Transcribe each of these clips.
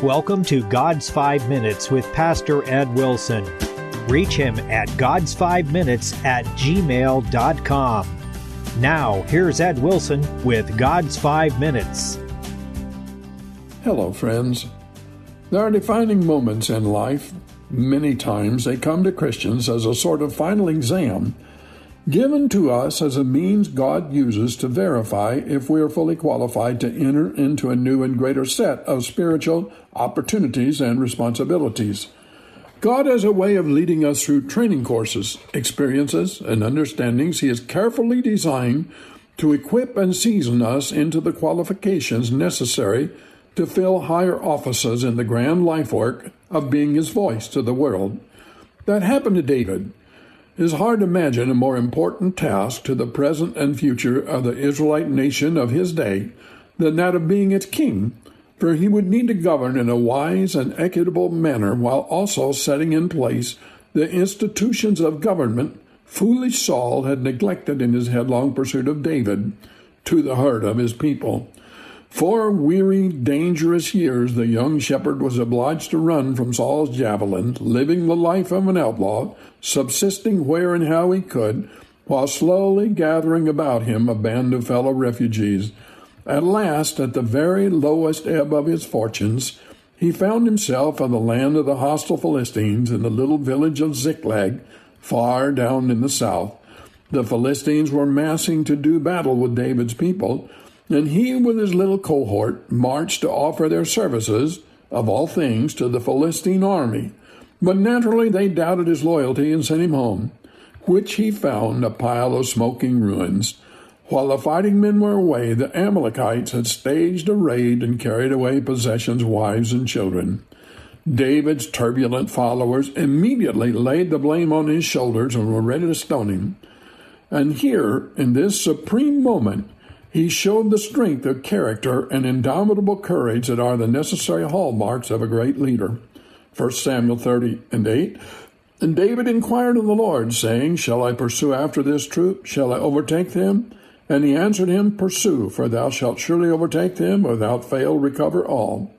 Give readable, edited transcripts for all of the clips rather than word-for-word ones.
welcome to God's 5 Minutes with Pastor Ed Wilson. Reach him at gods5minutes@gmail.com. Now, here's Ed Wilson with God's 5 Minutes. Hello, friends. There are defining moments in life. Many times they come to Christians as a sort of final exam, given to us as a means God uses to verify if we are fully qualified to enter into a new and greater set of spiritual opportunities and responsibilities. God has a way of leading us through training courses, experiences, and understandings He has carefully designed to equip and season us into the qualifications necessary to fill higher offices in the grand life work of being His voice to the world. That happened to David. It is hard to imagine a more important task to the present and future of the Israelite nation of his day than that of being its king, for he would need to govern in a wise and equitable manner while also setting in place the institutions of government foolish Saul had neglected in his headlong pursuit of David to the hurt of his people. 4 weary, dangerous years the young shepherd was obliged to run from Saul's javelin, living the life of an outlaw, subsisting where and how he could, while slowly gathering about him a band of fellow refugees. At last, at the very lowest ebb of his fortunes, he found himself in the land of the hostile Philistines in the little village of Ziklag, far down in the south. The Philistines were massing to do battle with David's people, and he with his little cohort marched to offer their services, of all things, to the Philistine army. But naturally they doubted his loyalty and sent him home, which he found a pile of smoking ruins. While the fighting men were away, the Amalekites had staged a raid and carried away possessions, wives, and children. David's turbulent followers immediately laid the blame on his shoulders and were ready to stone him. And here, in this supreme moment, he showed the strength of character and indomitable courage that are the necessary hallmarks of a great leader. 1 Samuel 30:8. And David inquired of the Lord, saying, Shall I pursue after this troop? Shall I overtake them? And he answered him, Pursue, for thou shalt surely overtake them, without fail recover all.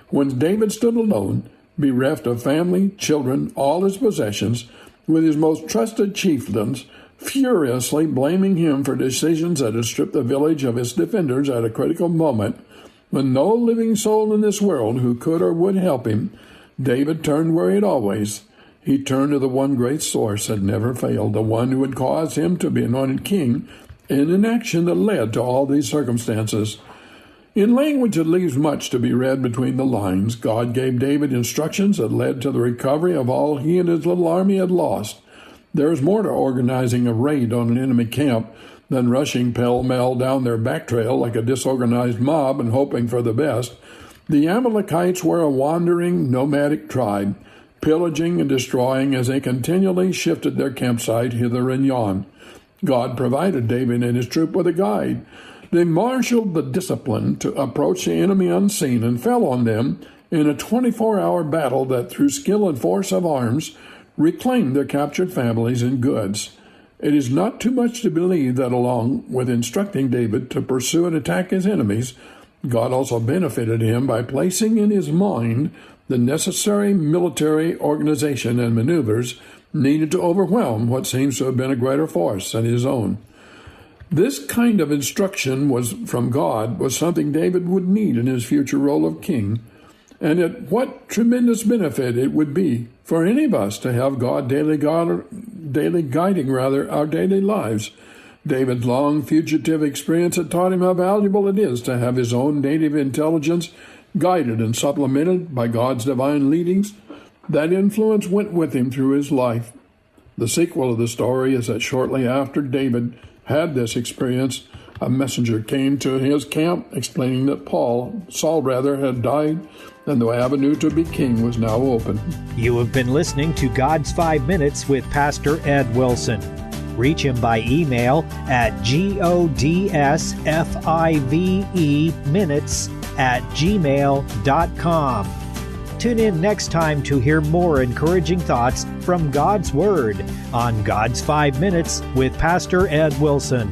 When David stood alone, bereft of family, children, all his possessions, with his most trusted chieftains, furiously blaming him for decisions that had stripped the village of its defenders at a critical moment, when no living soul in this world who could or would help him, David turned where he had always. He turned to the one great source that never failed, the one who had caused him to be anointed king, in an action that led to all these circumstances. In language that leaves much to be read between the lines, God gave David instructions that led to the recovery of all he and his little army had lost. There is more to organizing a raid on an enemy camp than rushing pell-mell down their back trail like a disorganized mob and hoping for the best. The Amalekites were a wandering, nomadic tribe, pillaging and destroying as they continually shifted their campsite hither and yon. God provided David and his troop with a guide. They marshaled the discipline to approach the enemy unseen and fell on them in a 24-hour battle that, through skill and force of arms, reclaimed their captured families and goods. It is not too much to believe that along with instructing David to pursue and attack his enemies, God also benefited him by placing in his mind the necessary military organization and maneuvers needed to overwhelm what seems to have been a greater force than his own. This kind of instruction from God was something David would need in his future role of king, and at what tremendous benefit it would be for any of us to have God daily guiding our daily lives. David's long fugitive experience had taught him how valuable it is to have his own native intelligence guided and supplemented by God's divine leadings. That influence went with him through his life. The sequel of the story is that shortly after David had this experience, a messenger came to his camp explaining that Saul had died, and the avenue to be king was now open. You have been listening to God's 5 Minutes with Pastor Ed Wilson. Reach him by email at godsfive minutes@gmail.com. Tune in next time to hear more encouraging thoughts from God's Word on God's 5 Minutes with Pastor Ed Wilson.